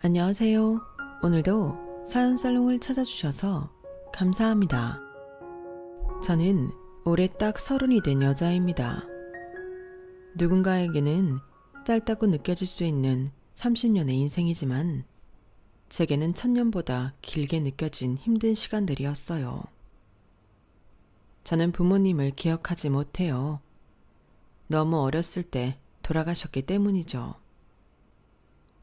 안녕하세요. 오늘도 사연살롱을 찾아주셔서 감사합니다. 저는 올해 딱 30이 된 여자입니다. 누군가에게는 짧다고 느껴질 수 있는 30년의 인생이지만 제게는 1000년보다 길게 느껴진 힘든 시간들이었어요. 저는 부모님을 기억하지 못해요. 너무 어렸을 때 돌아가셨기 때문이죠.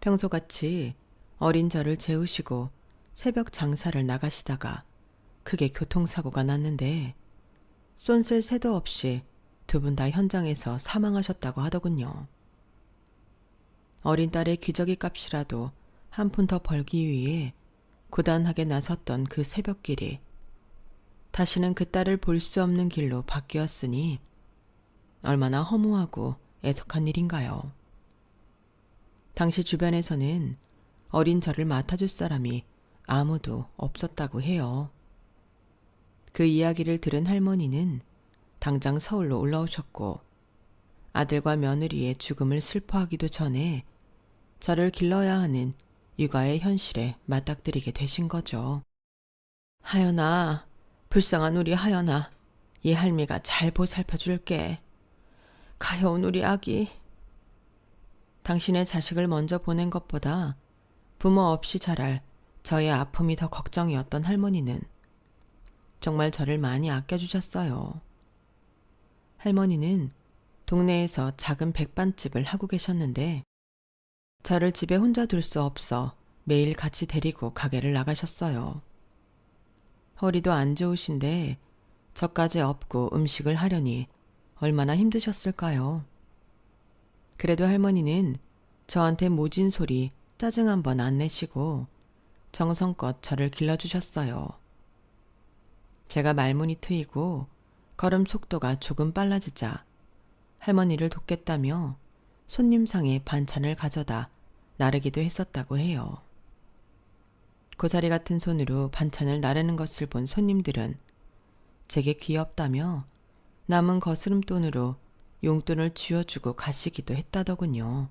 평소같이 어린 저를 재우시고 새벽 장사를 나가시다가 크게 교통사고가 났는데 쏜쓸 새도 없이 두 분 다 현장에서 사망하셨다고 하더군요. 어린 딸의 기저귀 값이라도 한 푼 더 벌기 위해 고단하게 나섰던 그 새벽길이 다시는 그 딸을 볼 수 없는 길로 바뀌었으니 얼마나 허무하고 애석한 일인가요. 당시 주변에서는 어린 저를 맡아줄 사람이 아무도 없었다고 해요. 그 이야기를 들은 할머니는 당장 서울로 올라오셨고 아들과 며느리의 죽음을 슬퍼하기도 전에 저를 길러야 하는 육아의 현실에 맞닥뜨리게 되신 거죠. 하연아, 불쌍한 우리 하연아, 이 할미가 잘 보살펴 줄게. 가여운 우리 아기. 당신의 자식을 먼저 보낸 것보다 부모 없이 자랄 저의 아픔이 더 걱정이었던 할머니는 정말 저를 많이 아껴주셨어요. 할머니는 동네에서 작은 백반집을 하고 계셨는데 저를 집에 혼자 둘 수 없어 매일 같이 데리고 가게를 나가셨어요. 허리도 안 좋으신데 저까지 업고 음식을 하려니 얼마나 힘드셨을까요? 그래도 할머니는 저한테 모진 소리 짜증 한번 안 내시고 정성껏 저를 길러주셨어요. 제가 말문이 트이고 걸음 속도가 조금 빨라지자 할머니를 돕겠다며 손님상에 반찬을 가져다 나르기도 했었다고 해요. 고사리 같은 손으로 반찬을 나르는 것을 본 손님들은 제게 귀엽다며 남은 거스름돈으로 용돈을 쥐어주고 가시기도 했다더군요.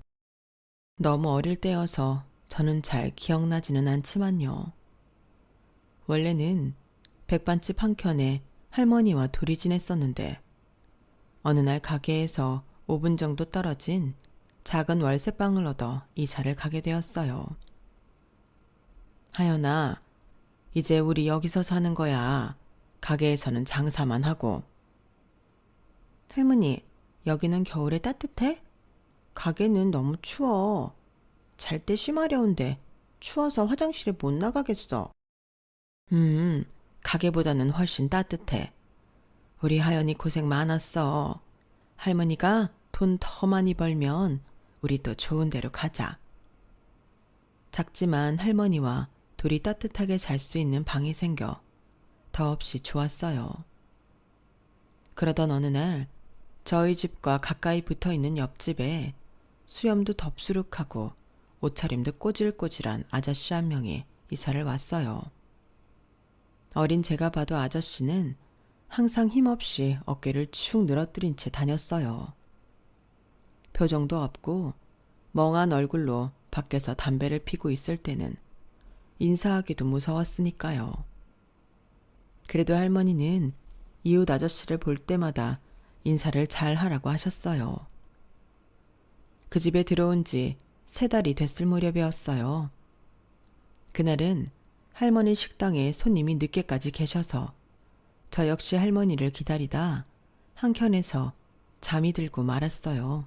너무 어릴 때여서 저는 잘 기억나지는 않지만요. 원래는 백반집 한켠에 할머니와 둘이 지냈었는데 어느 날 가게에서 5분 정도 떨어진 작은 월세방을 얻어 이사를 가게 되었어요. 하연아, 이제 우리 여기서 사는 거야. 가게에서는 장사만 하고. 할머니, 여기는 겨울에 따뜻해? 가게는 너무 추워. 잘 때 쉬마려운데 추워서 화장실에 못 나가겠어. 가게보다는 훨씬 따뜻해. 우리 하연이 고생 많았어. 할머니가 돈 더 많이 벌면 우리 또 좋은 데로 가자. 작지만 할머니와 둘이 따뜻하게 잘 수 있는 방이 생겨 더없이 좋았어요. 그러던 어느 날 저희 집과 가까이 붙어있는 옆집에 수염도 덥수룩하고 옷차림도 꼬질꼬질한 아저씨 한 명이 이사를 왔어요. 어린 제가 봐도 아저씨는 항상 힘없이 어깨를 축 늘어뜨린 채 다녔어요. 표정도 없고 멍한 얼굴로 밖에서 담배를 피고 있을 때는 인사하기도 무서웠으니까요. 그래도 할머니는 이웃 아저씨를 볼 때마다 인사를 잘 하라고 하셨어요. 그 집에 들어온 지 3달이 됐을 무렵이었어요. 그날은 할머니 식당에 손님이 늦게까지 계셔서 저 역시 할머니를 기다리다 한켠에서 잠이 들고 말았어요.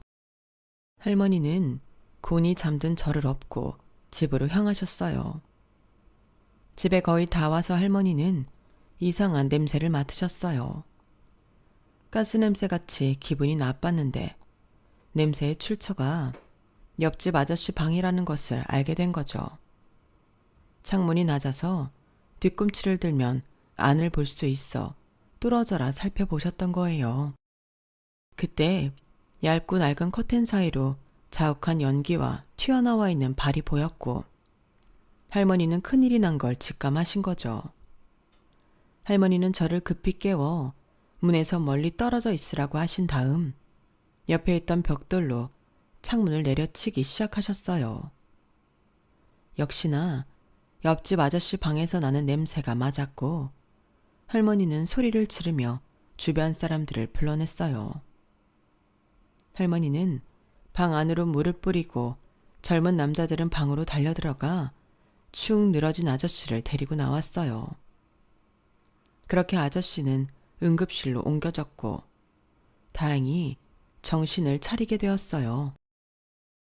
할머니는 곤히 잠든 저를 업고 집으로 향하셨어요. 집에 거의 다 와서 할머니는 이상한 냄새를 맡으셨어요. 가스 냄새같이 기분이 나빴는데 냄새의 출처가 옆집 아저씨 방이라는 것을 알게 된 거죠. 창문이 낮아서 뒤꿈치를 들면 안을 볼 수 있어 뚫어져라 살펴보셨던 거예요. 그때 얇고 낡은 커튼 사이로 자욱한 연기와 튀어나와 있는 발이 보였고 할머니는 큰일이 난 걸 직감하신 거죠. 할머니는 저를 급히 깨워 문에서 멀리 떨어져 있으라고 하신 다음 옆에 있던 벽돌로 창문을 내려치기 시작하셨어요. 역시나 옆집 아저씨 방에서 나는 냄새가 맞았고 할머니는 소리를 지르며 주변 사람들을 불러냈어요. 할머니는 방 안으로 물을 뿌리고 젊은 남자들은 방으로 달려들어가 축 늘어진 아저씨를 데리고 나왔어요. 그렇게 아저씨는 응급실로 옮겨졌고 다행히 정신을 차리게 되었어요.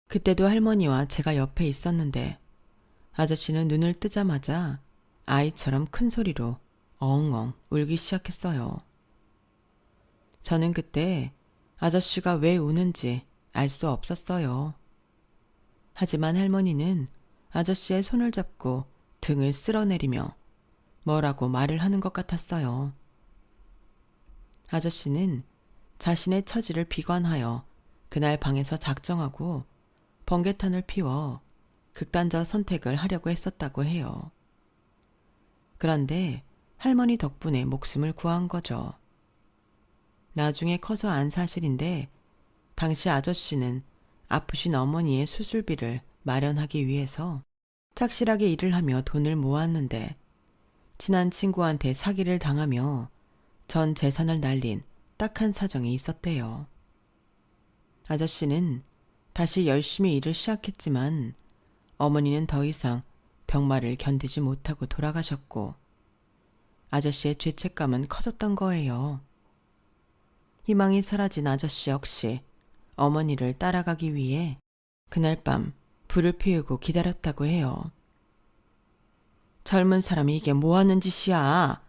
그때도 할머니와 제가 옆에 있었는데 아저씨는 눈을 뜨자마자 아이처럼 큰 소리로 엉엉 울기 시작했어요. 저는 그때 아저씨가 왜 우는지 알 수 없었어요. 하지만 할머니는 아저씨의 손을 잡고 등을 쓸어내리며 뭐라고 말을 하는 것 같았어요. 아저씨는 자신의 처지를 비관하여 그날 방에서 작정하고 번개탄을 피워 극단적 선택을 하려고 했었다고 해요. 그런데 할머니 덕분에 목숨을 구한 거죠. 나중에 커서 안 사실인데 당시 아저씨는 아프신 어머니의 수술비를 마련하기 위해서 착실하게 일을 하며 돈을 모았는데 친한 친구한테 사기를 당하며 전 재산을 날린 딱한 사정이 있었대요. 아저씨는 다시 열심히 일을 시작했지만 어머니는 더 이상 병마를 견디지 못하고 돌아가셨고 아저씨의 죄책감은 커졌던 거예요. 희망이 사라진 아저씨 역시 어머니를 따라가기 위해 그날 밤 불을 피우고 기다렸다고 해요. 젊은 사람이 이게 뭐 하는 짓이야.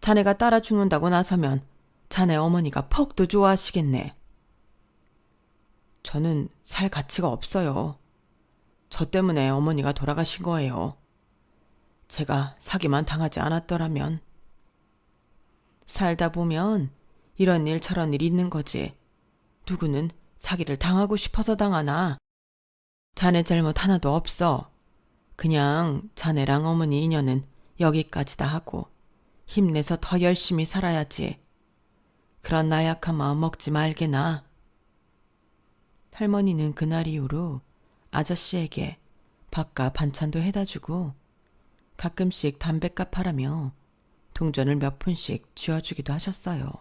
자네가 따라 죽는다고 나서면 자네 어머니가 퍽도 좋아하시겠네. 저는 살 가치가 없어요. 저 때문에 어머니가 돌아가신 거예요. 제가 사기만 당하지 않았더라면. 살다 보면 이런 일 저런 일 있는 거지. 누구는 사기를 당하고 싶어서 당하나. 자네 잘못 하나도 없어. 그냥 자네랑 어머니 인연은 여기까지다 하고 힘내서 더 열심히 살아야지. 그런 나약한 마음 먹지 말게나. 할머니는 그날 이후로 아저씨에게 밥과 반찬도 해다 주고 가끔씩 담뱃값 하라며 동전을 몇 푼씩 쥐어주기도 하셨어요.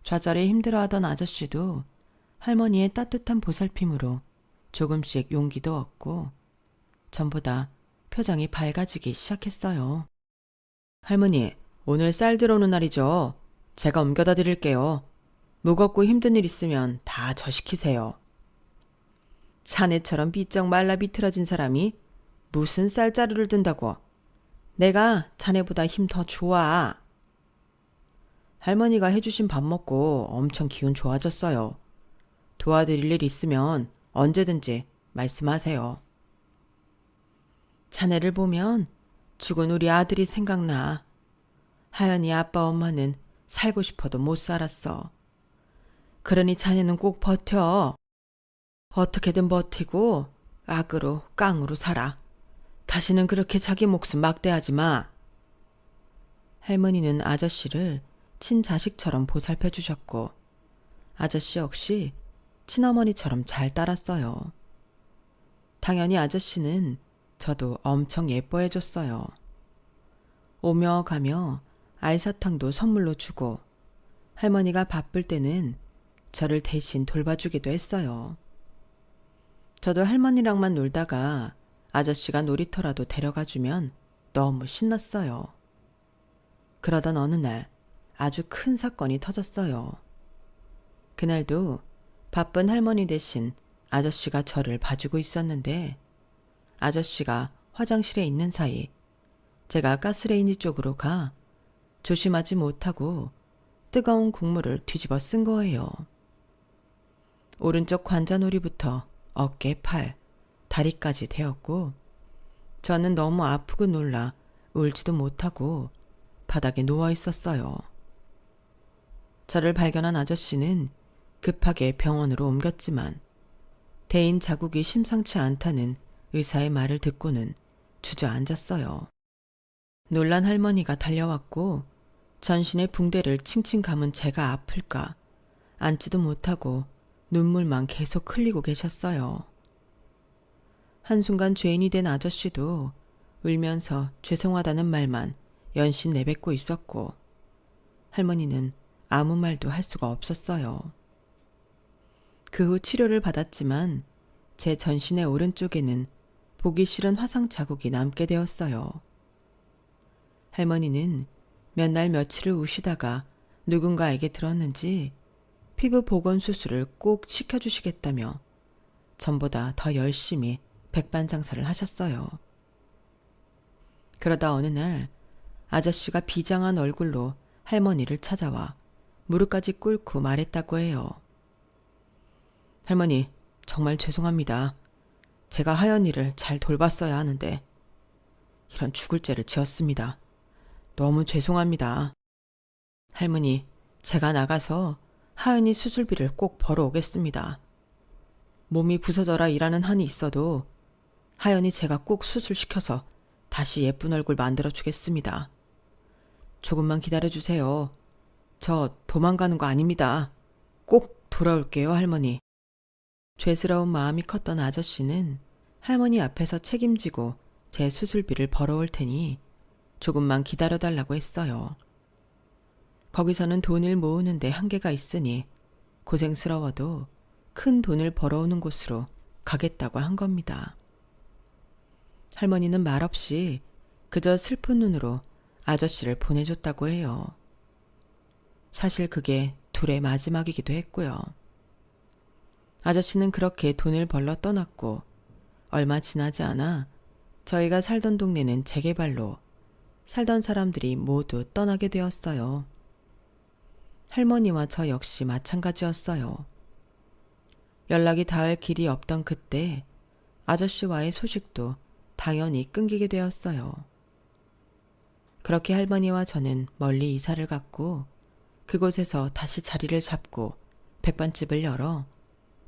좌절에 힘들어하던 아저씨도 할머니의 따뜻한 보살핌으로 조금씩 용기도 얻고 전보다 표정이 밝아지기 시작했어요. 할머니, 오늘 쌀 들어오는 날이죠. 제가 옮겨다 드릴게요. 무겁고 힘든 일 있으면 다 저 시키세요. 자네처럼 비쩍 말라 비틀어진 사람이 무슨 쌀자루를 든다고. 내가 자네보다 힘 더 좋아. 할머니가 해주신 밥 먹고 엄청 기운 좋아졌어요. 도와드릴 일 있으면 언제든지 말씀하세요. 자네를 보면 죽은 우리 아들이 생각나. 하연이 아빠 엄마는 살고 싶어도 못 살았어. 그러니 자네는 꼭 버텨. 어떻게든 버티고 악으로 깡으로 살아. 다시는 그렇게 자기 목숨 막대하지 마. 할머니는 아저씨를 친자식처럼 보살펴 주셨고 아저씨 역시 친어머니처럼 잘 따랐어요. 당연히 아저씨는 저도 엄청 예뻐해 줬어요. 오며 가며 알사탕도 선물로 주고 할머니가 바쁠 때는 저를 대신 돌봐주기도 했어요. 저도 할머니랑만 놀다가 아저씨가 놀이터라도 데려가주면 너무 신났어요. 그러던 어느 날 아주 큰 사건이 터졌어요. 그날도 바쁜 할머니 대신 아저씨가 저를 봐주고 있었는데 아저씨가 화장실에 있는 사이 제가 가스레인지 쪽으로 가 조심하지 못하고 뜨거운 국물을 뒤집어 쓴 거예요. 오른쪽 관자놀이부터 어깨, 팔, 다리까지 되었고 저는 너무 아프고 놀라 울지도 못하고 바닥에 누워 있었어요. 저를 발견한 아저씨는 급하게 병원으로 옮겼지만 대인 자국이 심상치 않다는 의사의 말을 듣고는 주저앉았어요. 놀란 할머니가 달려왔고 전신에 붕대를 칭칭 감은 제가 아플까 앉지도 못하고 눈물만 계속 흘리고 계셨어요. 한순간 죄인이 된 아저씨도 울면서 죄송하다는 말만 연신 내뱉고 있었고 할머니는 아무 말도 할 수가 없었어요. 그 후 치료를 받았지만 제 전신의 오른쪽에는 보기 싫은 화상 자국이 남게 되었어요. 할머니는 몇 날 며칠을 우시다가 누군가에게 들었는지 피부 복원 수술을 꼭 시켜주시겠다며 전보다 더 열심히 백반장사를 하셨어요. 그러다 어느 날 아저씨가 비장한 얼굴로 할머니를 찾아와 무릎까지 꿇고 말했다고 해요. 할머니, 정말 죄송합니다. 제가 하연이를 잘 돌봤어야 하는데 이런 죽을 죄를 지었습니다. 너무 죄송합니다. 할머니, 제가 나가서 하연이 수술비를 꼭 벌어오겠습니다. 몸이 부서져라 일하는 한이 있어도 하연이 제가 꼭 수술시켜서 다시 예쁜 얼굴 만들어주겠습니다. 조금만 기다려주세요. 저 도망가는 거 아닙니다. 꼭 돌아올게요, 할머니. 죄스러운 마음이 컸던 아저씨는 할머니 앞에서 책임지고 제 수술비를 벌어올 테니 조금만 기다려달라고 했어요. 거기서는 돈을 모으는데 한계가 있으니 고생스러워도 큰 돈을 벌어오는 곳으로 가겠다고 한 겁니다. 할머니는 말없이 그저 슬픈 눈으로 아저씨를 보내줬다고 해요. 사실 그게 둘의 마지막이기도 했고요. 아저씨는 그렇게 돈을 벌러 떠났고 얼마 지나지 않아 저희가 살던 동네는 재개발로 살던 사람들이 모두 떠나게 되었어요. 할머니와 저 역시 마찬가지였어요. 연락이 닿을 길이 없던 그때 아저씨와의 소식도 당연히 끊기게 되었어요. 그렇게 할머니와 저는 멀리 이사를 갔고 그곳에서 다시 자리를 잡고 백반집을 열어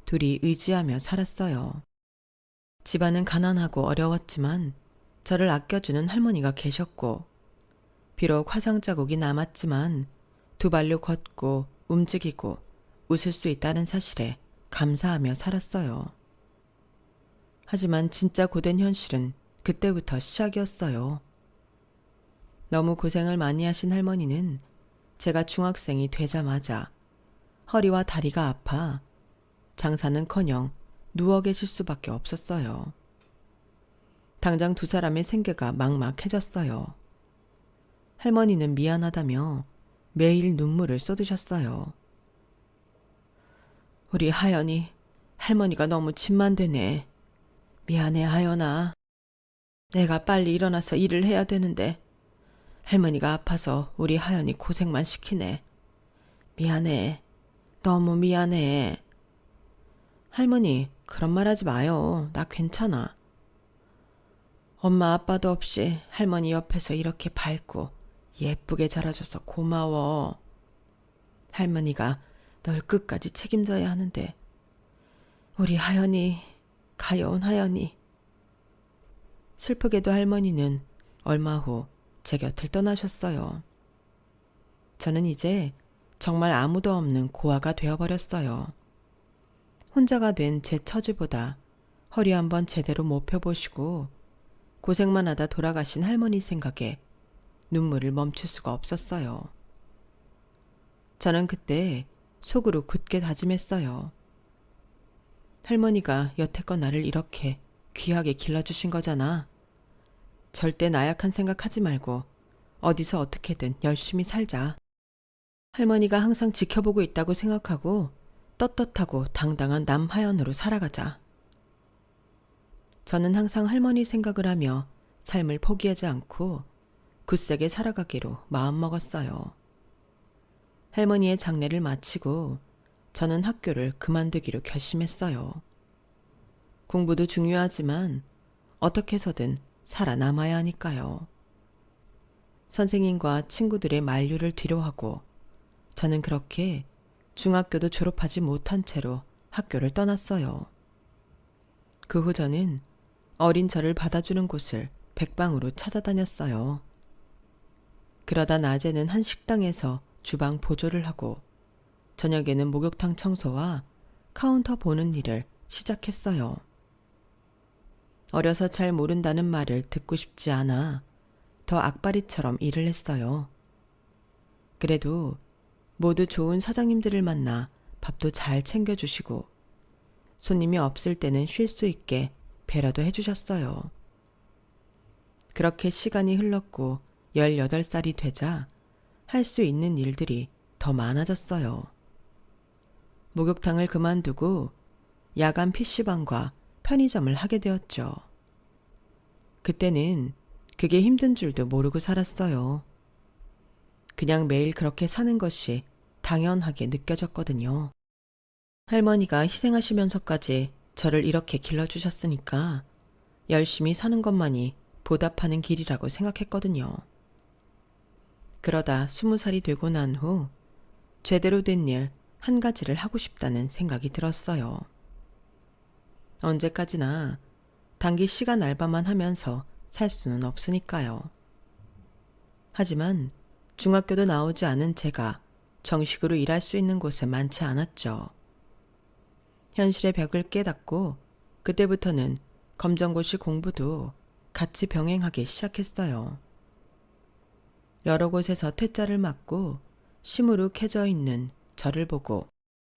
둘이 의지하며 살았어요. 집안은 가난하고 어려웠지만 저를 아껴주는 할머니가 계셨고 비록 화상 자국이 남았지만 두 발로 걷고 움직이고 웃을 수 있다는 사실에 감사하며 살았어요. 하지만 진짜 고된 현실은 그때부터 시작이었어요. 너무 고생을 많이 하신 할머니는 제가 중학생이 되자마자 허리와 다리가 아파 장사는커녕 누워 계실 수밖에 없었어요. 당장 두 사람의 생계가 막막해졌어요. 할머니는 미안하다며 매일 눈물을 쏟으셨어요. 우리 하연이 할머니가 너무 짐만 되네. 미안해 하연아. 내가 빨리 일어나서 일을 해야 되는데 할머니가 아파서 우리 하연이 고생만 시키네. 미안해. 너무 미안해. 할머니, 그런 말 하지 마요. 나 괜찮아. 엄마 아빠도 없이 할머니 옆에서 이렇게 밝고 예쁘게 자라줘서 고마워. 할머니가 널 끝까지 책임져야 하는데 우리 하연이, 가여운 하연이. 슬프게도 할머니는 얼마 후 제 곁을 떠나셨어요. 저는 이제 정말 아무도 없는 고아가 되어버렸어요. 혼자가 된 제 처지보다 허리 한번 제대로 못 펴보시고 고생만 하다 돌아가신 할머니 생각에 눈물을 멈출 수가 없었어요. 저는 그때 속으로 굳게 다짐했어요. 할머니가 여태껏 나를 이렇게 귀하게 길러주신 거잖아. 절대 나약한 생각하지 말고 어디서 어떻게든 열심히 살자. 할머니가 항상 지켜보고 있다고 생각하고 떳떳하고 당당한 남하연으로 살아가자. 저는 항상 할머니 생각을 하며 삶을 포기하지 않고 굳세게 살아가기로 마음먹었어요. 할머니의 장례를 마치고 저는 학교를 그만두기로 결심했어요. 공부도 중요하지만 어떻게 해서든 살아남아야 하니까요. 선생님과 친구들의 만류를 뒤로하고 저는 그렇게 중학교도 졸업하지 못한 채로 학교를 떠났어요. 그 후 저는 어린 저를 받아주는 곳을 백방으로 찾아다녔어요. 그러다 낮에는 한 식당에서 주방 보조를 하고 저녁에는 목욕탕 청소와 카운터 보는 일을 시작했어요. 어려서 잘 모른다는 말을 듣고 싶지 않아 더 악바리처럼 일을 했어요. 그래도 모두 좋은 사장님들을 만나 밥도 잘 챙겨주시고 손님이 없을 때는 쉴 수 있게 배려도 해주셨어요. 그렇게 시간이 흘렀고 18살이 되자 할 수 있는 일들이 더 많아졌어요. 목욕탕을 그만두고 야간 PC방과 편의점을 하게 되었죠. 그때는 그게 힘든 줄도 모르고 살았어요. 그냥 매일 그렇게 사는 것이 당연하게 느껴졌거든요. 할머니가 희생하시면서까지 저를 이렇게 길러주셨으니까 열심히 사는 것만이 보답하는 길이라고 생각했거든요. 그러다 20살이 되고 난 후 제대로 된 일 한 가지를 하고 싶다는 생각이 들었어요. 언제까지나 단기 시간 알바만 하면서 살 수는 없으니까요. 하지만 중학교도 나오지 않은 제가 정식으로 일할 수 있는 곳은 많지 않았죠. 현실의 벽을 깨닫고 그때부터는 검정고시 공부도 같이 병행하기 시작했어요. 여러 곳에서 퇴짜를 맞고 시무룩해져 있는 저를 보고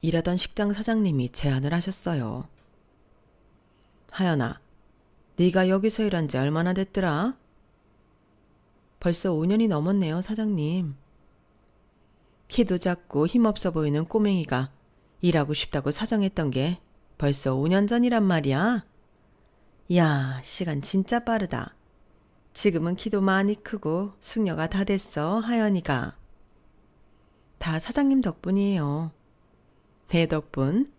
일하던 식당 사장님이 제안을 하셨어요. 하연아, 네가 여기서 일한 지 얼마나 됐더라? 벌써 5년이 넘었네요, 사장님. 키도 작고 힘없어 보이는 꼬맹이가 일하고 싶다고 사정했던 게 벌써 5년 전이란 말이야. 야, 시간 진짜 빠르다. 지금은 키도 많이 크고 숙녀가 다 됐어, 하연이가. 다 사장님 덕분이에요. 내 덕분?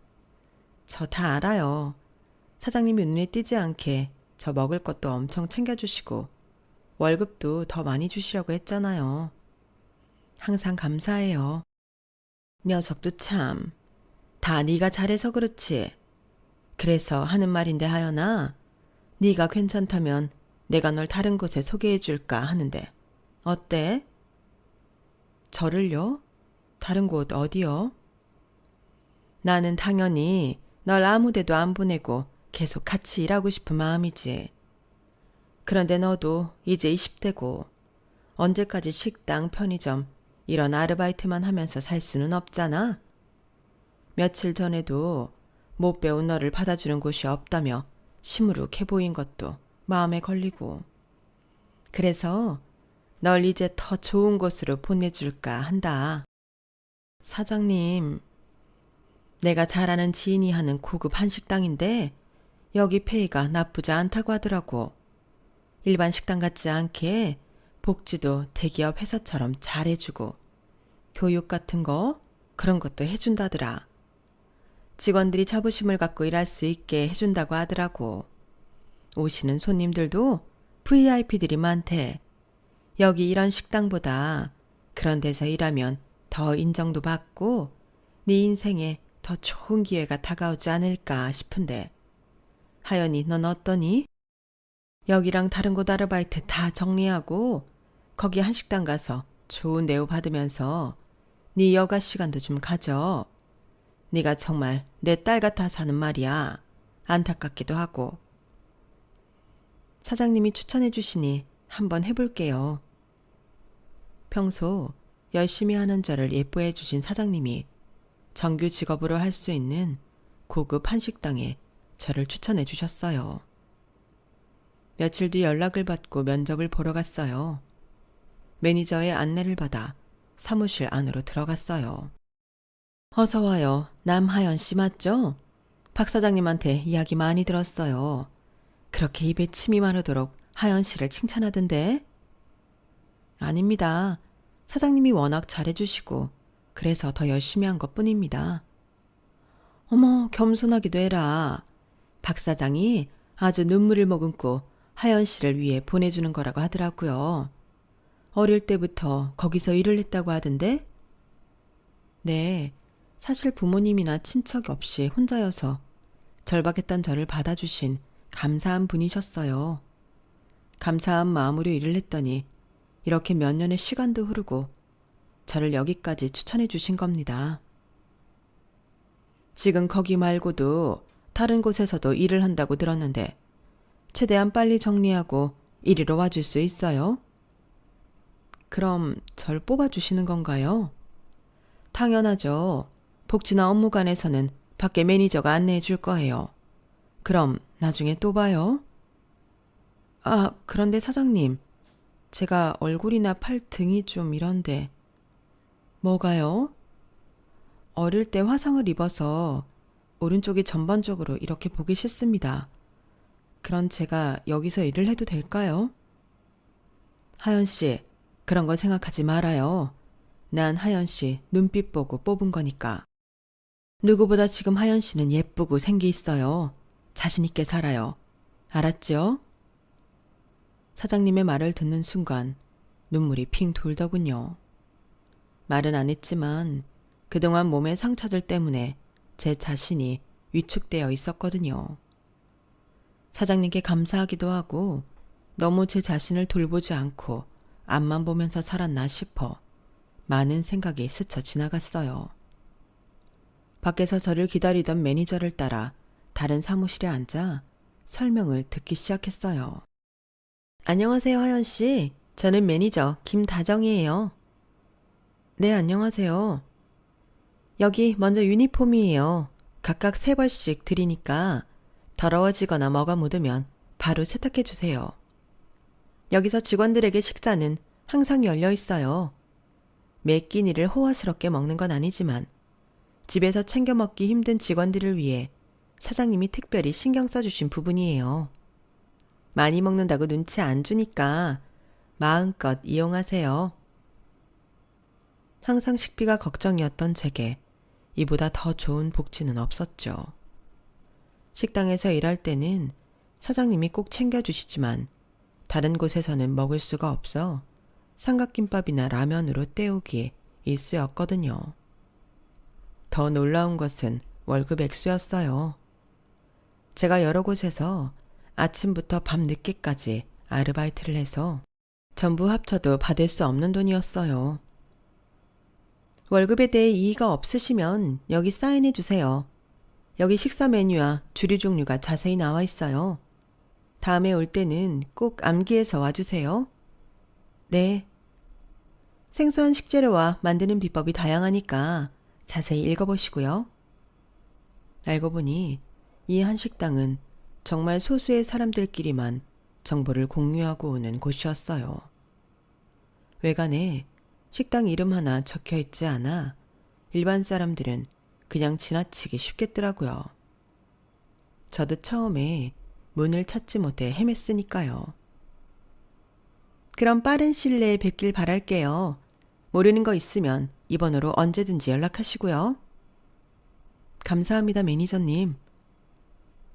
저 다 알아요. 사장님이 눈에 띄지 않게 저 먹을 것도 엄청 챙겨주시고 월급도 더 많이 주시려고 했잖아요. 항상 감사해요. 녀석도 참. 다 네가 잘해서 그렇지. 그래서 하는 말인데 하연아, 네가 괜찮다면 내가 널 다른 곳에 소개해 줄까 하는데 어때? 저를요? 다른 곳 어디요? 나는 당연히 널 아무 데도 안 보내고 계속 같이 일하고 싶은 마음이지. 그런데 너도 이제 20대고 언제까지 식당, 편의점 이런 아르바이트만 하면서 살 수는 없잖아. 며칠 전에도 못 배운 너를 받아주는 곳이 없다며 시무룩해 보인 것도 마음에 걸리고. 그래서 널 이제 더 좋은 곳으로 보내줄까 한다. 사장님, 내가 잘 아는 지인이 하는 고급 한식당인데 여기 페이가 나쁘지 않다고 하더라고. 일반 식당 같지 않게 복지도 대기업 회사처럼 잘해주고 교육 같은 거 그런 것도 해준다더라. 직원들이 자부심을 갖고 일할 수 있게 해준다고 하더라고. 오시는 손님들도 VIP들이 많대. 여기 이런 식당보다 그런 데서 일하면 더 인정도 받고 네 인생에 더 좋은 기회가 다가오지 않을까 싶은데 하연이 넌 어떠니? 여기랑 다른 곳 아르바이트 다 정리하고 거기 한식당 가서 좋은 대우 받으면서 네 여가 시간도 좀 가져. 네가 정말 내 딸 같아 사는 말이야. 안타깝기도 하고. 사장님이 추천해 주시니 한번 해볼게요. 평소 열심히 하는 저를 예뻐해 주신 사장님이 정규 직업으로 할 수 있는 고급 한식당에 저를 추천해 주셨어요. 며칠 뒤 연락을 받고 면접을 보러 갔어요. 매니저의 안내를 받아 사무실 안으로 들어갔어요. 어서 와요. 남하연 씨 맞죠? 박 사장님한테 이야기 많이 들었어요. 그렇게 입에 침이 마르도록 하연 씨를 칭찬하던데? 아닙니다. 사장님이 워낙 잘해주시고 그래서 더 열심히 한 것뿐입니다. 어머, 겸손하기도 해라. 박 사장이 아주 눈물을 머금고 하연 씨를 위해 보내주는 거라고 하더라고요. 어릴 때부터 거기서 일을 했다고 하던데? 네, 사실 부모님이나 친척 없이 혼자여서 절박했던 저를 받아주신 감사한 분이셨어요. 감사한 마음으로 일을 했더니 이렇게 몇 년의 시간도 흐르고 저를 여기까지 추천해 주신 겁니다. 지금 거기 말고도 다른 곳에서도 일을 한다고 들었는데 최대한 빨리 정리하고 이리로 와줄 수 있어요? 그럼 절 뽑아주시는 건가요? 당연하죠. 복지나 업무관에서는 밖에 매니저가 안내해 줄 거예요. 그럼 나중에 또 봐요. 아, 그런데 사장님, 제가 얼굴이나 팔 등이 좀 이런데. 뭐가요? 어릴 때 화상을 입어서 오른쪽이 전반적으로 이렇게 보기 싫습니다. 그런 제가 여기서 일을 해도 될까요? 하연 씨, 그런 거 생각하지 말아요. 난 하연 씨 눈빛 보고 뽑은 거니까. 누구보다 지금 하연 씨는 예쁘고 생기 있어요. 자신 있게 살아요. 알았죠? 사장님의 말을 듣는 순간 눈물이 핑 돌더군요. 말은 안 했지만 그동안 몸의 상처들 때문에 제 자신이 위축되어 있었거든요. 사장님께 감사하기도 하고 너무 제 자신을 돌보지 않고 앞만 보면서 살았나 싶어 많은 생각이 스쳐 지나갔어요. 밖에서 저를 기다리던 매니저를 따라 다른 사무실에 앉아 설명을 듣기 시작했어요. 안녕하세요, 하연 씨. 저는 매니저 김다정이에요. 네, 안녕하세요. 여기 먼저 유니폼이에요. 각각 3벌씩 드리니까 더러워지거나 뭐가 묻으면 바로 세탁해 주세요. 여기서 직원들에게 식사는 항상 열려 있어요. 매 끼니를 호화스럽게 먹는 건 아니지만 집에서 챙겨 먹기 힘든 직원들을 위해 사장님이 특별히 신경 써주신 부분이에요. 많이 먹는다고 눈치 안 주니까 마음껏 이용하세요. 항상 식비가 걱정이었던 제게 이보다 더 좋은 복지는 없었죠. 식당에서 일할 때는 사장님이 꼭 챙겨주시지만 다른 곳에서는 먹을 수가 없어 삼각김밥이나 라면으로 때우기 일쑤였거든요. 더 놀라운 것은 월급 액수였어요. 제가 여러 곳에서 아침부터 밤 늦게까지 아르바이트를 해서 전부 합쳐도 받을 수 없는 돈이었어요. 월급에 대해 이의가 없으시면 여기 사인해 주세요. 여기 식사 메뉴와 주류 종류가 자세히 나와 있어요. 다음에 올 때는 꼭 암기해서 와주세요. 네. 생소한 식재료와 만드는 비법이 다양하니까 자세히 읽어보시고요. 알고 보니 이 한식당은 정말 소수의 사람들끼리만 정보를 공유하고 오는 곳이었어요. 외관에 식당 이름 하나 적혀 있지 않아 일반 사람들은 그냥 지나치기 쉽겠더라고요. 저도 처음에 문을 찾지 못해 헤맸으니까요. 그럼 빠른 시일 내에 뵙길 바랄게요. 모르는 거 있으면 이 번호로 언제든지 연락하시고요. 감사합니다, 매니저님.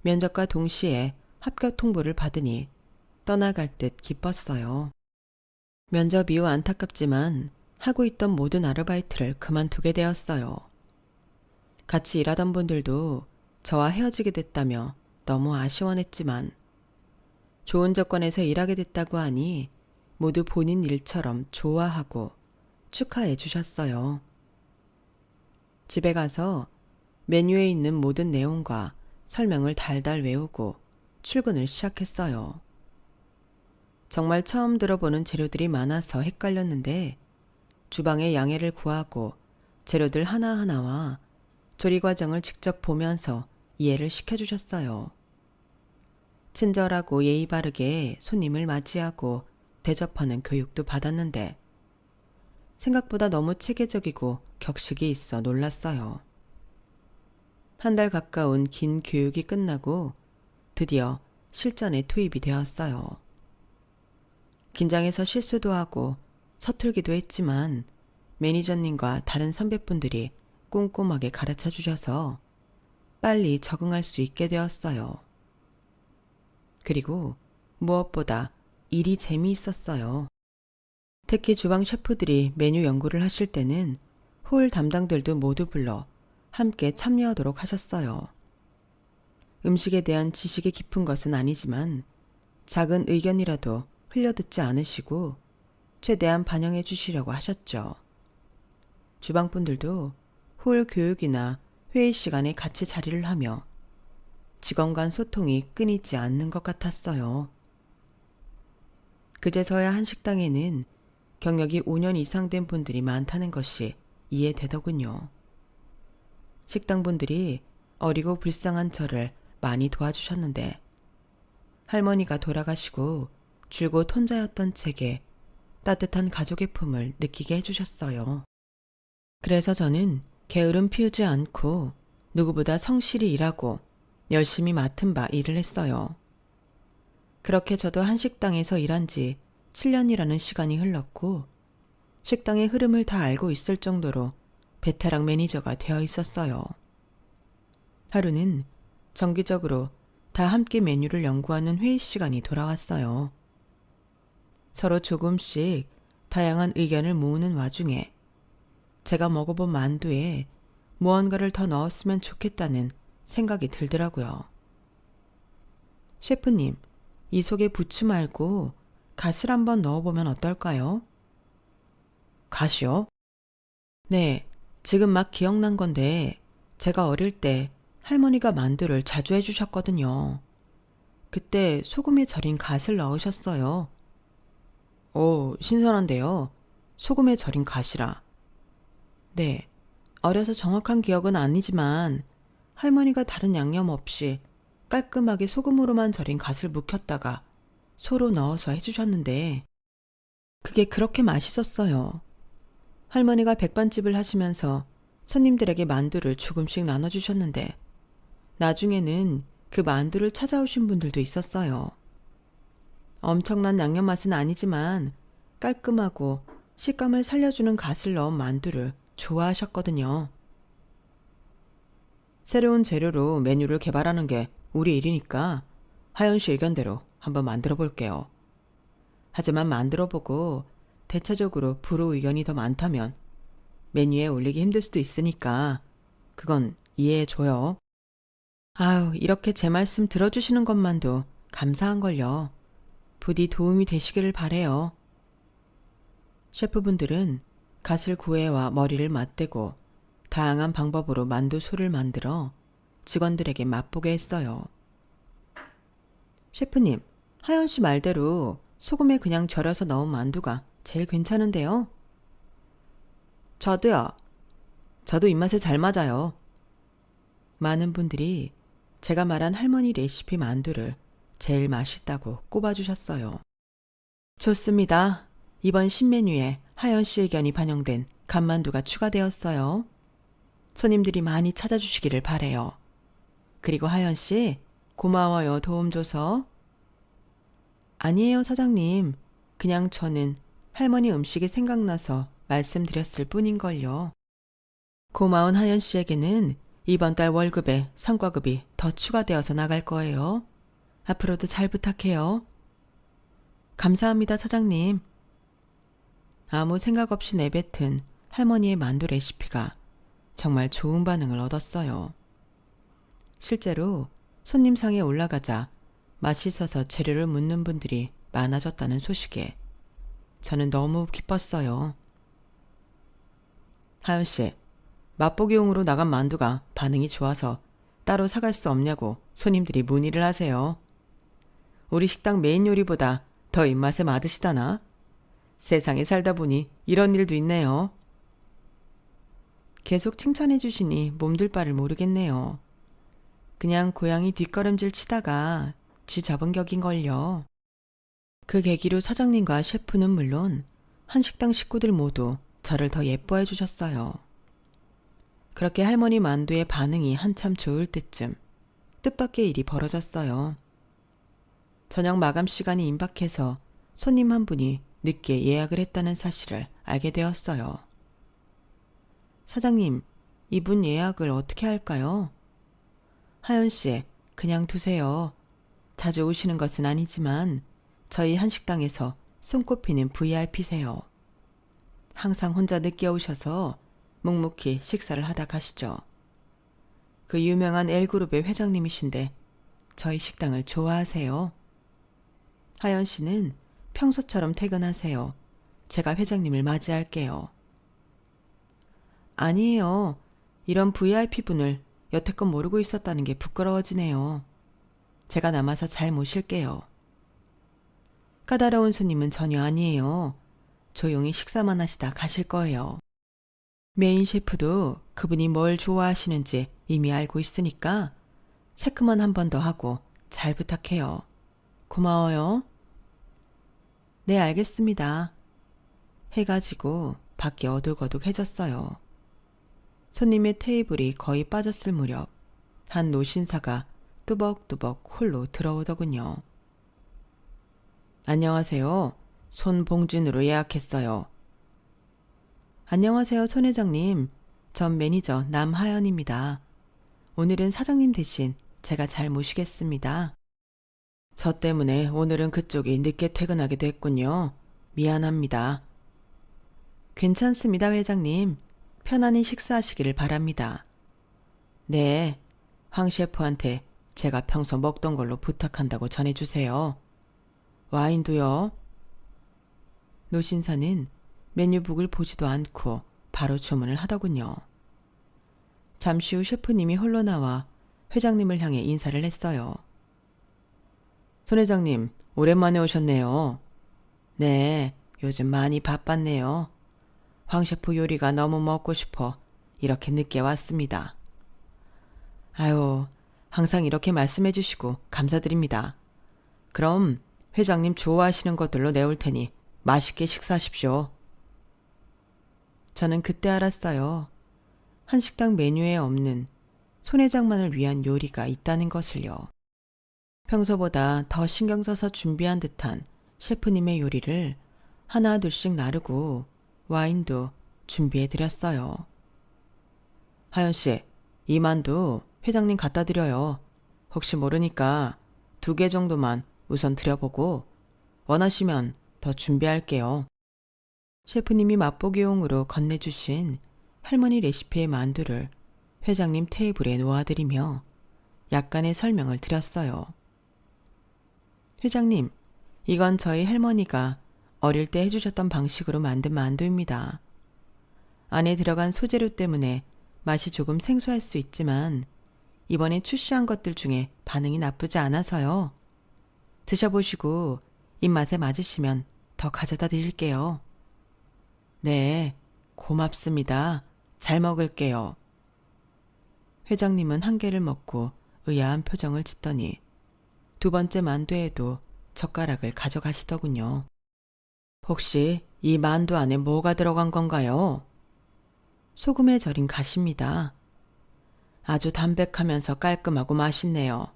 면접과 동시에 합격 통보를 받으니 떠나갈 듯 기뻤어요. 면접 이후 안타깝지만 하고 있던 모든 아르바이트를 그만두게 되었어요. 같이 일하던 분들도 저와 헤어지게 됐다며 너무 아쉬워했지만 좋은 조건에서 일하게 됐다고 하니 모두 본인 일처럼 좋아하고 축하해 주셨어요. 집에 가서 메뉴에 있는 모든 내용과 설명을 달달 외우고 출근을 시작했어요. 정말 처음 들어보는 재료들이 많아서 헷갈렸는데 주방에 양해를 구하고 재료들 하나하나와 조리 과정을 직접 보면서 이해를 시켜주셨어요. 친절하고 예의 바르게 손님을 맞이하고 대접하는 교육도 받았는데 생각보다 너무 체계적이고 격식이 있어 놀랐어요. 한 달 가까운 긴 교육이 끝나고 드디어 실전에 투입이 되었어요. 긴장해서 실수도 하고 서툴기도 했지만 매니저님과 다른 선배분들이 꼼꼼하게 가르쳐 주셔서 빨리 적응할 수 있게 되었어요. 그리고 무엇보다 일이 재미있었어요. 특히 주방 셰프들이 메뉴 연구를 하실 때는 홀 담당들도 모두 불러 함께 참여하도록 하셨어요. 음식에 대한 지식이 깊은 것은 아니지만 작은 의견이라도 흘려듣지 않으시고 최대한 반영해 주시려고 하셨죠. 주방분들도 홀 교육이나 회의 시간에 같이 자리를 하며 직원 간 소통이 끊이지 않는 것 같았어요. 그제서야 한식당에는 경력이 5년 이상 된 분들이 많다는 것이 이해되더군요. 식당분들이 어리고 불쌍한 저를 많이 도와주셨는데 할머니가 돌아가시고 줄곧 혼자였던 제게 따뜻한 가족의 품을 느끼게 해주셨어요. 그래서 저는 게으름 피우지 않고 누구보다 성실히 일하고 열심히 맡은 바 일을 했어요. 그렇게 저도 한식당에서 일한 지 7년이라는 시간이 흘렀고 식당의 흐름을 다 알고 있을 정도로 베테랑 매니저가 되어 있었어요. 하루는 정기적으로 다 함께 메뉴를 연구하는 회의 시간이 돌아왔어요. 서로 조금씩 다양한 의견을 모으는 와중에 제가 먹어본 만두에 무언가를 더 넣었으면 좋겠다는 생각이 들더라고요. 셰프님, 이 속에 부추 말고 갓을 한번 넣어보면 어떨까요? 갓이요? 네, 지금 막 기억난 건데 제가 어릴 때 할머니가 만두를 자주 해주셨거든요. 그때 소금에 절인 갓을 넣으셨어요. 오, 신선한데요. 소금에 절인 갓이라. 네, 어려서 정확한 기억은 아니지만 할머니가 다른 양념 없이 깔끔하게 소금으로만 절인 갓을 묵혔다가 소로 넣어서 해주셨는데 그게 그렇게 맛있었어요. 할머니가 백반집을 하시면서 손님들에게 만두를 조금씩 나눠주셨는데 나중에는 그 만두를 찾아오신 분들도 있었어요. 엄청난 양념 맛은 아니지만 깔끔하고 식감을 살려주는 갓을 넣은 만두를 좋아하셨거든요. 새로운 재료로 메뉴를 개발하는 게 우리 일이니까 하연 씨 의견대로 한번 만들어 볼게요. 하지만 만들어 보고 대체적으로 불호 의견이 더 많다면 메뉴에 올리기 힘들 수도 있으니까 그건 이해해 줘요. 아유, 이렇게 제 말씀 들어주시는 것만도 감사한걸요. 부디 도움이 되시기를 바래요. 셰프분들은 갓을 구해와 머리를 맞대고 다양한 방법으로 만두 소를 만들어 직원들에게 맛보게 했어요. 셰프님, 하연 씨 말대로 소금에 그냥 절여서 넣은 만두가 제일 괜찮은데요? 저도요. 저도 입맛에 잘 맞아요. 많은 분들이 제가 말한 할머니 레시피 만두를 제일 맛있다고 꼽아주셨어요. 좋습니다. 이번 신메뉴에 하연 씨 의견이 반영된 간만두가 추가되었어요. 손님들이 많이 찾아주시기를 바래요. 그리고 하연 씨, 고마워요. 도움 줘서. 아니에요, 사장님. 그냥 저는 할머니 음식이 생각나서 말씀드렸을 뿐인걸요. 고마운 하연 씨에게는 이번 달 월급에 성과급이 더 추가되어서 나갈 거예요. 앞으로도 잘 부탁해요. 감사합니다, 사장님. 아무 생각 없이 내뱉은 할머니의 만두 레시피가 정말 좋은 반응을 얻었어요. 실제로 손님상에 올라가자 맛있어서 재료를 묻는 분들이 많아졌다는 소식에 저는 너무 기뻤어요. 하연 씨, 맛보기용으로 나간 만두가 반응이 좋아서 따로 사갈 수 없냐고 손님들이 문의를 하세요. 우리 식당 메인 요리보다 더 입맛에 맞으시다나? 세상에 살다 보니 이런 일도 있네요. 계속 칭찬해 주시니 몸둘 바를 모르겠네요. 그냥 고양이 뒷걸음질 치다가 쥐 잡은 격인걸요. 그 계기로 사장님과 셰프는 물론 한식당 식구들 모두 저를 더 예뻐해 주셨어요. 그렇게 할머니 만두의 반응이 한참 좋을 때쯤 뜻밖의 일이 벌어졌어요. 저녁 마감 시간이 임박해서 손님 한 분이 늦게 예약을 했다는 사실을 알게 되었어요. 사장님, 이분 예약을 어떻게 할까요? 하연 씨, 그냥 두세요. 자주 오시는 것은 아니지만 저희 한식당에서 손꼽히는 VIP세요. 항상 혼자 늦게 오셔서 묵묵히 식사를 하다 가시죠. 그 유명한 L그룹의 회장님이신데 저희 식당을 좋아하세요. 하연 씨는 평소처럼 퇴근하세요. 제가 회장님을 맞이할게요. 아니에요. 이런 VIP분을 여태껏 모르고 있었다는 게 부끄러워지네요. 제가 남아서 잘 모실게요. 까다로운 손님은 전혀 아니에요. 조용히 식사만 하시다 가실 거예요. 메인 셰프도 그분이 뭘 좋아하시는지 이미 알고 있으니까 체크만 한 번 더 하고 잘 부탁해요. 고마워요. 네, 알겠습니다. 해가 지고 밖이 어둑어둑해졌어요. 손님의 테이블이 거의 빠졌을 무렵 한 노신사가 뚜벅뚜벅 홀로 들어오더군요. 안녕하세요. 손봉진으로 예약했어요. 안녕하세요, 손 회장님. 전 매니저 남하연입니다. 오늘은 사장님 대신 제가 잘 모시겠습니다. 저 때문에 오늘은 그쪽이 늦게 퇴근하게 됐군요. 미안합니다. 괜찮습니다, 회장님. 편안히 식사하시기를 바랍니다. 네, 황 셰프한테 제가 평소 먹던 걸로 부탁한다고 전해주세요. 와인도요. 노신사는 메뉴북을 보지도 않고 바로 주문을 하더군요. 잠시 후 셰프님이 홀로 나와 회장님을 향해 인사를 했어요. 손 회장님, 오랜만에 오셨네요. 네, 요즘 많이 바빴네요. 황 셰프 요리가 너무 먹고 싶어 이렇게 늦게 왔습니다. 아유, 항상 이렇게 말씀해 주시고 감사드립니다. 그럼 회장님 좋아하시는 것들로 내올 테니 맛있게 식사하십시오. 저는 그때 알았어요. 한식당 메뉴에 없는 손 회장만을 위한 요리가 있다는 것을요. 평소보다 더 신경 써서 준비한 듯한 셰프님의 요리를 하나 둘씩 나르고 와인도 준비해 드렸어요. 하연 씨, 이 만두 회장님 갖다 드려요. 혹시 모르니까 2개 정도만 우선 드려보고 원하시면 더 준비할게요. 셰프님이 맛보기용으로 건네주신 할머니 레시피의 만두를 회장님 테이블에 놓아드리며 약간의 설명을 드렸어요. 회장님, 이건 저희 할머니가 어릴 때 해주셨던 방식으로 만든 만두입니다. 안에 들어간 소재료 때문에 맛이 조금 생소할 수 있지만 이번에 출시한 것들 중에 반응이 나쁘지 않아서요. 드셔보시고 입맛에 맞으시면 더 가져다 드릴게요. 네, 고맙습니다. 잘 먹을게요. 회장님은 한 개를 먹고 의아한 표정을 짓더니 2번째 만두에도 젓가락을 가져가시더군요. 혹시 이 만두 안에 뭐가 들어간 건가요? 소금에 절인 갓입니다. 아주 담백하면서 깔끔하고 맛있네요.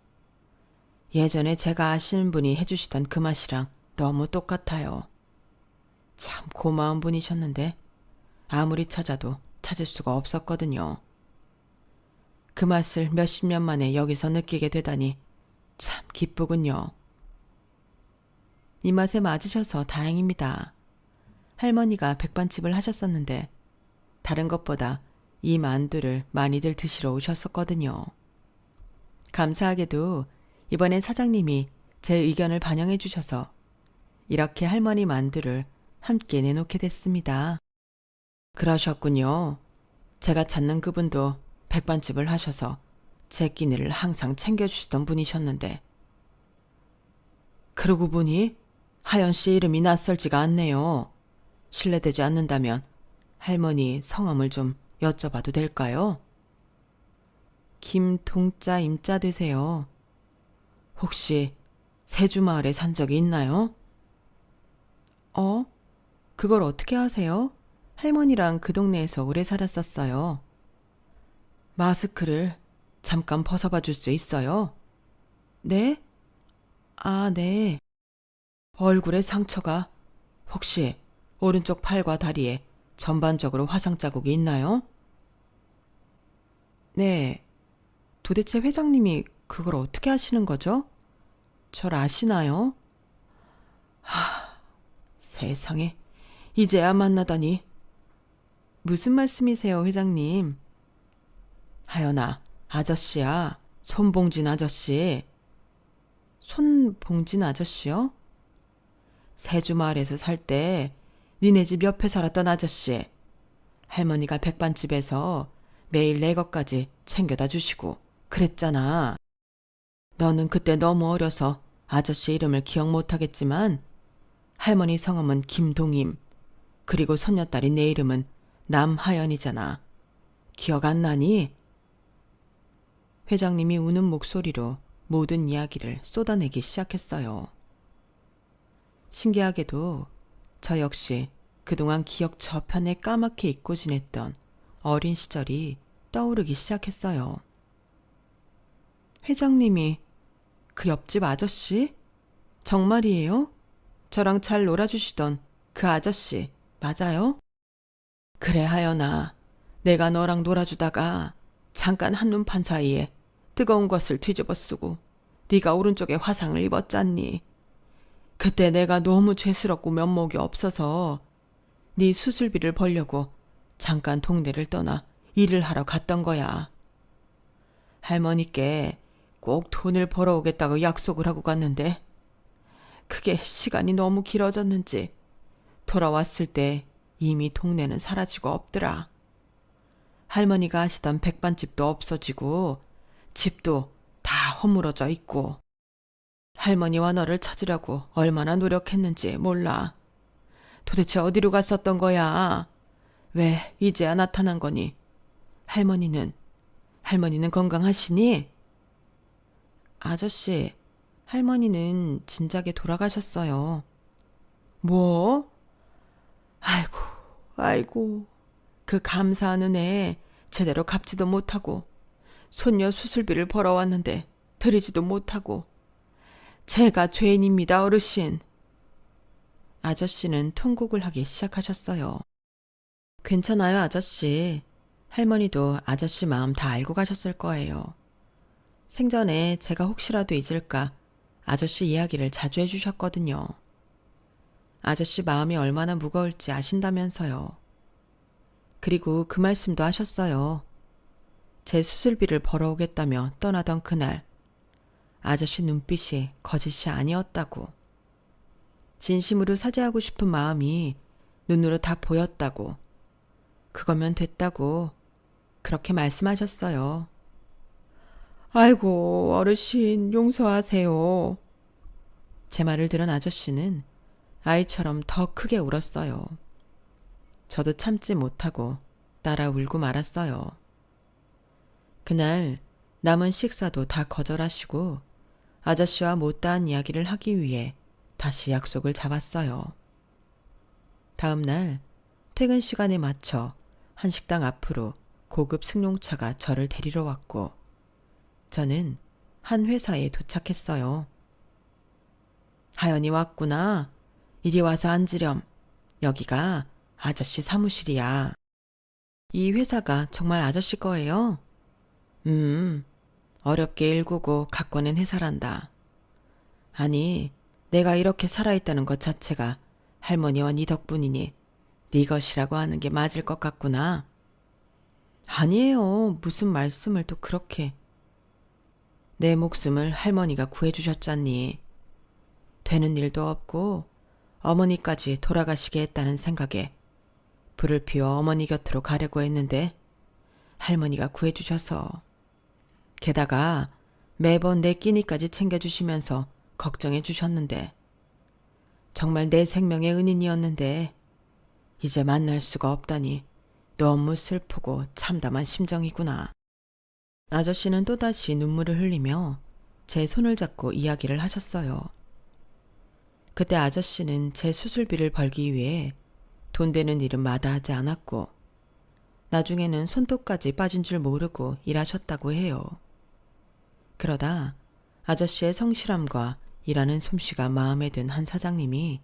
예전에 제가 아시는 분이 해주시던 그 맛이랑 너무 똑같아요. 참 고마운 분이셨는데 아무리 찾아도 찾을 수가 없었거든요. 그 맛을 몇십 년 만에 여기서 느끼게 되다니 참 기쁘군요. 이 맛에 맞으셔서 다행입니다. 할머니가 백반집을 하셨었는데 다른 것보다 이 만두를 많이들 드시러 오셨었거든요. 감사하게도 이번엔 사장님이 제 의견을 반영해 주셔서 이렇게 할머니 만두를 함께 내놓게 됐습니다. 그러셨군요. 제가 찾는 그분도 백반집을 하셔서 제 끼니를 항상 챙겨주시던 분이셨는데 그러고 보니 하연 씨 이름이 낯설지가 않네요. 실례되지 않는다면 할머니 성함을 좀 여쭤봐도 될까요? 김동자 임자 되세요. 혹시 세주마을에 산 적이 있나요? 그걸 어떻게 아세요? 할머니랑 그 동네에서 오래 살았었어요. 마스크를 잠깐 벗어봐 줄 수 있어요? 네? 아, 네. 얼굴에 상처가 혹시 오른쪽 팔과 다리에 전반적으로 화상 자국이 있나요? 네. 도대체 회장님이 그걸 어떻게 아시는 거죠? 절 아시나요? 세상에, 이제야 만나다니. 무슨 말씀이세요, 회장님? 하연아, 아저씨야. 손봉진 아저씨. 손봉진 아저씨요? 세주마을에서 살 때 니네 집 옆에 살았던 아저씨. 할머니가 백반집에서 매일 내 것까지 챙겨다 주시고 그랬잖아. 너는 그때 너무 어려서 아저씨 이름을 기억 못하겠지만 할머니 성함은 김동임, 그리고 손녀딸이 내 이름은 남하연이잖아. 기억 안 나니? 회장님이 우는 목소리로 모든 이야기를 쏟아내기 시작했어요. 신기하게도 저 역시 그동안 기억 저편에 까맣게 잊고 지냈던 어린 시절이 떠오르기 시작했어요. 회장님이 그 옆집 아저씨? 정말이에요? 저랑 잘 놀아주시던 그 아저씨 맞아요? 그래 하연아, 내가 너랑 놀아주다가 잠깐 한눈판 사이에 뜨거운 것을 뒤집어 쓰고 네가 오른쪽에 화상을 입었잖니. 그때 내가 너무 죄스럽고 면목이 없어서 네 수술비를 벌려고 잠깐 동네를 떠나 일을 하러 갔던 거야. 할머니께 꼭 돈을 벌어오겠다고 약속을 하고 갔는데 그게 시간이 너무 길어졌는지 돌아왔을 때 이미 동네는 사라지고 없더라. 할머니가 하시던 백반집도 없어지고 집도 다 허물어져 있고 할머니와 너를 찾으려고 얼마나 노력했는지 몰라. 도대체 어디로 갔었던 거야? 왜 이제야 나타난 거니? 할머니는 건강하시니? 아저씨, 할머니는 진작에 돌아가셨어요. 뭐? 아이고, 그 감사한 애 제대로 갚지도 못하고 손녀 수술비를 벌어왔는데 드리지도 못하고 제가 죄인입니다, 어르신. 아저씨는 통곡을 하기 시작하셨어요. 괜찮아요, 아저씨. 할머니도 아저씨 마음 다 알고 가셨을 거예요. 생전에 제가 혹시라도 잊을까 아저씨 이야기를 자주 해주셨거든요. 아저씨 마음이 얼마나 무거울지 아신다면서요. 그리고 그 말씀도 하셨어요. 제 수술비를 벌어오겠다며 떠나던 그날 아저씨 눈빛이 거짓이 아니었다고. 진심으로 사죄하고 싶은 마음이 눈으로 다 보였다고. 그거면 됐다고 그렇게 말씀하셨어요. 아이고, 어르신 용서하세요. 제 말을 들은 아저씨는 아이처럼 더 크게 울었어요. 저도 참지 못하고 따라 울고 말았어요. 그날 남은 식사도 다 거절하시고 아저씨와 못다한 이야기를 하기 위해 다시 약속을 잡았어요. 다음 날 퇴근 시간에 맞춰 한식당 앞으로 고급 승용차가 저를 데리러 왔고 저는 한 회사에 도착했어요. 하연이 왔구나. 이리 와서 앉으렴. 여기가 아저씨 사무실이야. 이 회사가 정말 아저씨 거예요? 어렵게 일구고 갖고 낸 회사란다. 아니, 내가 이렇게 살아있다는 것 자체가 할머니와 네 덕분이니 네 것이라고 하는 게 맞을 것 같구나. 아니에요. 무슨 말씀을 또 그렇게. 내 목숨을 할머니가 구해주셨잖니. 되는 일도 없고 어머니까지 돌아가시게 했다는 생각에 불을 피워 어머니 곁으로 가려고 했는데 할머니가 구해주셔서 게다가 매번 내 끼니까지 챙겨주시면서 걱정해 주셨는데 정말 내 생명의 은인이었는데 이제 만날 수가 없다니 너무 슬프고 참담한 심정이구나. 아저씨는 또다시 눈물을 흘리며 제 손을 잡고 이야기를 하셨어요. 그때 아저씨는 제 수술비를 벌기 위해 돈 되는 일은 마다하지 않았고 나중에는 손톱까지 빠진 줄 모르고 일하셨다고 해요. 그러다 아저씨의 성실함과 일하는 솜씨가 마음에 든 한 사장님이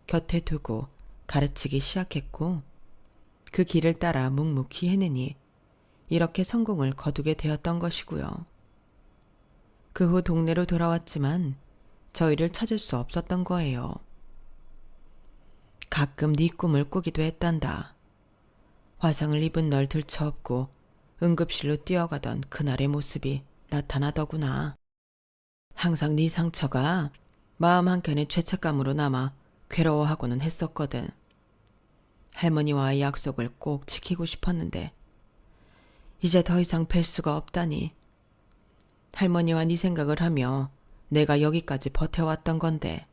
곁에 두고 가르치기 시작했고 그 길을 따라 묵묵히 해내니 이렇게 성공을 거두게 되었던 것이고요. 그 후 동네로 돌아왔지만 저희를 찾을 수 없었던 거예요. 가끔 네 꿈을 꾸기도 했단다. 화상을 입은 널 들쳐업고 응급실로 뛰어가던 그날의 모습이 나타나더구나. 항상 네 상처가 마음 한켠에 죄책감으로 남아 괴로워하고는 했었거든. 할머니와의 약속을 꼭 지키고 싶었는데 이제 더 이상 뵐 수가 없다니. 할머니와 네 생각을 하며 내가 여기까지 버텨왔던 건데.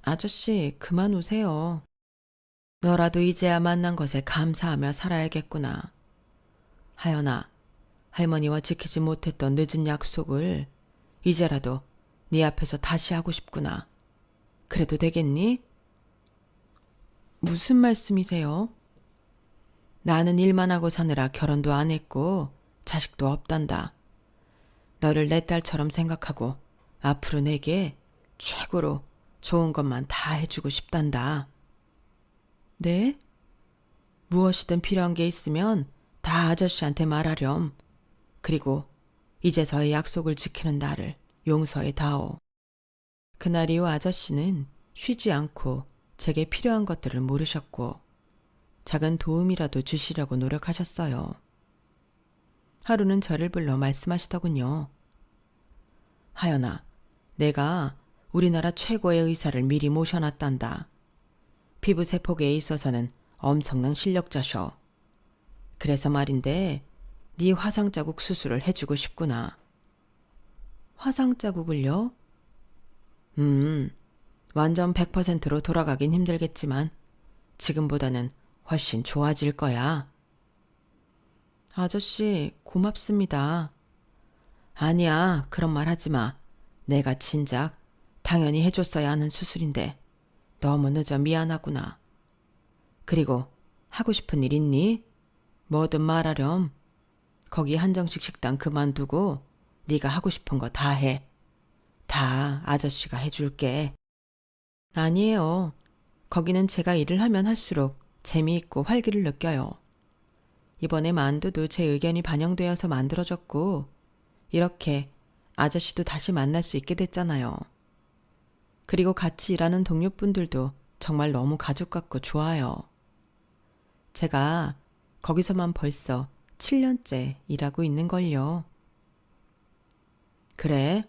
아저씨, 그만 우세요. 너라도 이제야 만난 것에 감사하며 살아야겠구나. 하연아, 할머니와 지키지 못했던 늦은 약속을 이제라도 네 앞에서 다시 하고 싶구나. 그래도 되겠니? 무슨 말씀이세요? 나는 일만 하고 사느라 결혼도 안 했고 자식도 없단다. 너를 내 딸처럼 생각하고 앞으로 내게 최고로 좋은 것만 다 해주고 싶단다. 네? 무엇이든 필요한 게 있으면 다 아저씨한테 말하렴. 그리고 이제서야 약속을 지키는 나를 용서해 다오. 그날 이후 아저씨는 쉬지 않고 제게 필요한 것들을 물으셨고 작은 도움이라도 주시려고 노력하셨어요. 하루는 저를 불러 말씀하시더군요. 하연아, 내가 우리나라 최고의 의사를 미리 모셔놨단다. 피부 세포계에 있어서는 엄청난 실력자셔. 그래서 말인데 네 화상자국 수술을 해주고 싶구나. 화상자국을요? 완전 100%로 돌아가긴 힘들겠지만 지금보다는 훨씬 좋아질 거야. 아저씨, 고맙습니다. 아니야, 그런 말 하지 마. 내가 진작 당연히 해줬어야 하는 수술인데 너무 늦어 미안하구나. 그리고 하고 싶은 일 있니? 뭐든 말하렴. 거기 한정식 식당 그만두고 네가 하고 싶은 거 다 해. 다 아저씨가 해줄게. 아니에요. 거기는 제가 일을 하면 할수록 재미있고 활기를 느껴요. 이번에 만두도 제 의견이 반영되어서 만들어졌고 이렇게 아저씨도 다시 만날 수 있게 됐잖아요. 그리고 같이 일하는 동료분들도 정말 너무 가족 같고 좋아요. 제가 거기서만 벌써 7년째 일하고 있는걸요. 그래?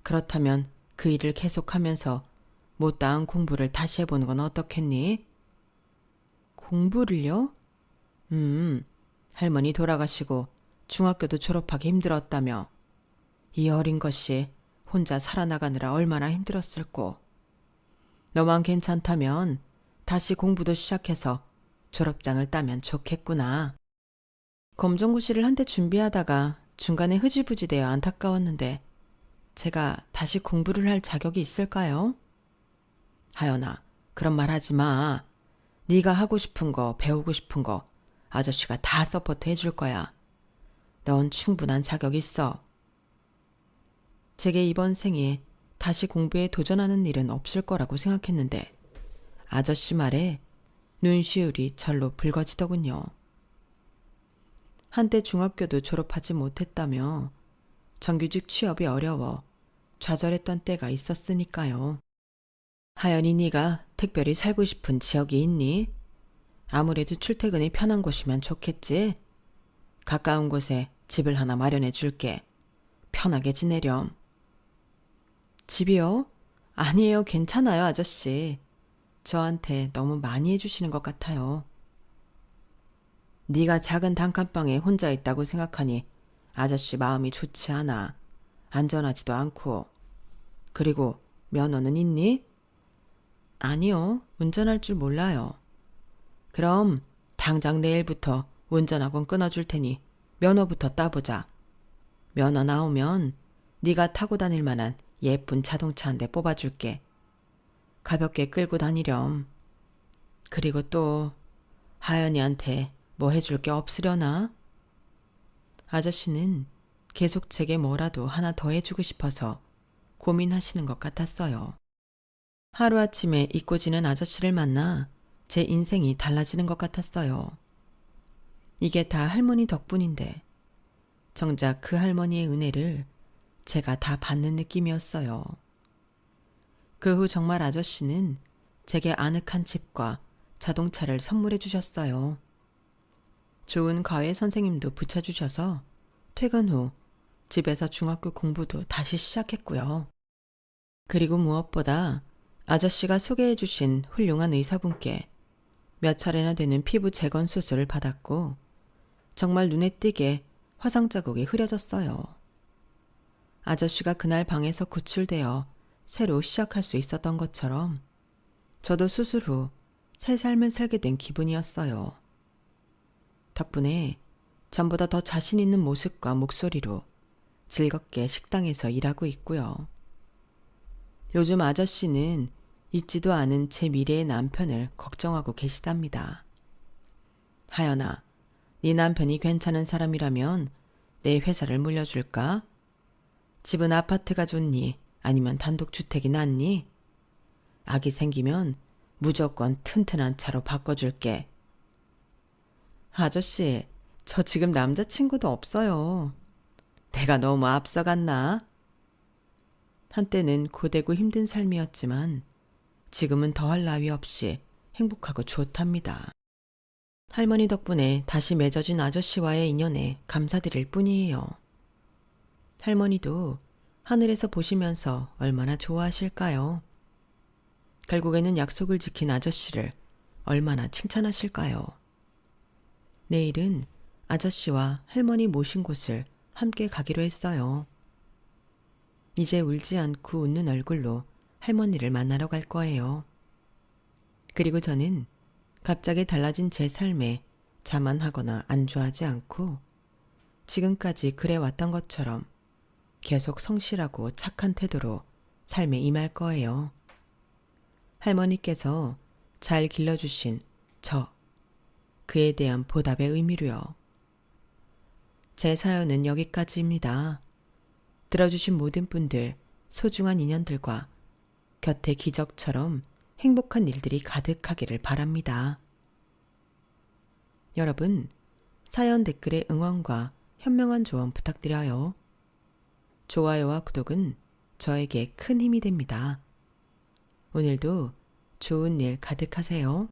그렇다면 그 일을 계속하면서 못다한 공부를 다시 해보는 건 어떻겠니? 공부를요? 할머니 돌아가시고 중학교도 졸업하기 힘들었다며. 이 어린 것이 혼자 살아나가느라 얼마나 힘들었을꼬. 너만 괜찮다면 다시 공부도 시작해서 졸업장을 따면 좋겠구나. 검정고시를 한때 준비하다가 중간에 흐지부지 되어 안타까웠는데 제가 다시 공부를 할 자격이 있을까요? 하연아, 그런 말 하지 마. 네가 하고 싶은 거, 배우고 싶은 거 아저씨가 다 서포트 해줄 거야. 넌 충분한 자격 있어. 제게 이번 생에 다시 공부에 도전하는 일은 없을 거라고 생각했는데 아저씨 말에 눈시울이 절로 붉어지더군요. 한때 중학교도 졸업하지 못했다며 정규직 취업이 어려워 좌절했던 때가 있었으니까요. 하연이 네가 특별히 살고 싶은 지역이 있니? 아무래도 출퇴근이 편한 곳이면 좋겠지? 가까운 곳에 집을 하나 마련해 줄게. 편하게 지내렴. 집이요? 아니에요. 괜찮아요, 아저씨. 저한테 너무 많이 해주시는 것 같아요. 네가 작은 단칸방에 혼자 있다고 생각하니 아저씨 마음이 좋지 않아. 안전하지도 않고. 그리고 면허는 있니? 아니요. 운전할 줄 몰라요. 그럼 당장 내일부터 운전학원 끊어줄 테니 면허부터 따보자. 면허 나오면 네가 타고 다닐 만한 예쁜 자동차 한 대 뽑아줄게. 가볍게 끌고 다니렴. 그리고 또 하연이한테 뭐 해줄 게 없으려나? 아저씨는 계속 제게 뭐라도 하나 더 해주고 싶어서 고민하시는 것 같았어요. 하루아침에 잊고 지낸 아저씨를 만나 제 인생이 달라지는 것 같았어요. 이게 다 할머니 덕분인데 정작 그 할머니의 은혜를 제가 다 받는 느낌이었어요. 그 후 정말 아저씨는 제게 아늑한 집과 자동차를 선물해 주셨어요. 좋은 과외 선생님도 붙여주셔서 퇴근 후 집에서 중학교 공부도 다시 시작했고요. 그리고 무엇보다 아저씨가 소개해 주신 훌륭한 의사분께 몇 차례나 되는 피부 재건 수술을 받았고 정말 눈에 띄게 화상 자국이 흐려졌어요. 아저씨가 그날 방에서 구출되어 새로 시작할 수 있었던 것처럼 저도 수술 후 새 삶을 살게 된 기분이었어요. 덕분에 전보다 더 자신 있는 모습과 목소리로 즐겁게 식당에서 일하고 있고요. 요즘 아저씨는 잊지도 않은 제 미래의 남편을 걱정하고 계시답니다. 하연아, 네 남편이 괜찮은 사람이라면 내 회사를 물려줄까? 집은 아파트가 좋니? 아니면 단독주택이 낫니? 아기 생기면 무조건 튼튼한 차로 바꿔줄게. 아저씨, 저 지금 남자친구도 없어요. 내가 너무 앞서갔나? 한때는 고되고 힘든 삶이었지만 지금은 더할 나위 없이 행복하고 좋답니다. 할머니 덕분에 다시 맺어진 아저씨와의 인연에 감사드릴 뿐이에요. 할머니도 하늘에서 보시면서 얼마나 좋아하실까요? 결국에는 약속을 지킨 아저씨를 얼마나 칭찬하실까요? 내일은 아저씨와 할머니 모신 곳을 함께 가기로 했어요. 이제 울지 않고 웃는 얼굴로 할머니를 만나러 갈 거예요. 그리고 저는 갑자기 달라진 제 삶에 자만하거나 안주하지 않고 지금까지 그래왔던 것처럼 계속 성실하고 착한 태도로 삶에 임할 거예요. 할머니께서 잘 길러주신 그에 대한 보답의 의미로요. 제 사연은 여기까지입니다. 들어주신 모든 분들, 소중한 인연들과 곁에 기적처럼 행복한 일들이 가득하기를 바랍니다. 여러분, 사연 댓글에 응원과 현명한 조언 부탁드려요. 좋아요와 구독은 저에게 큰 힘이 됩니다. 오늘도 좋은 일 가득하세요.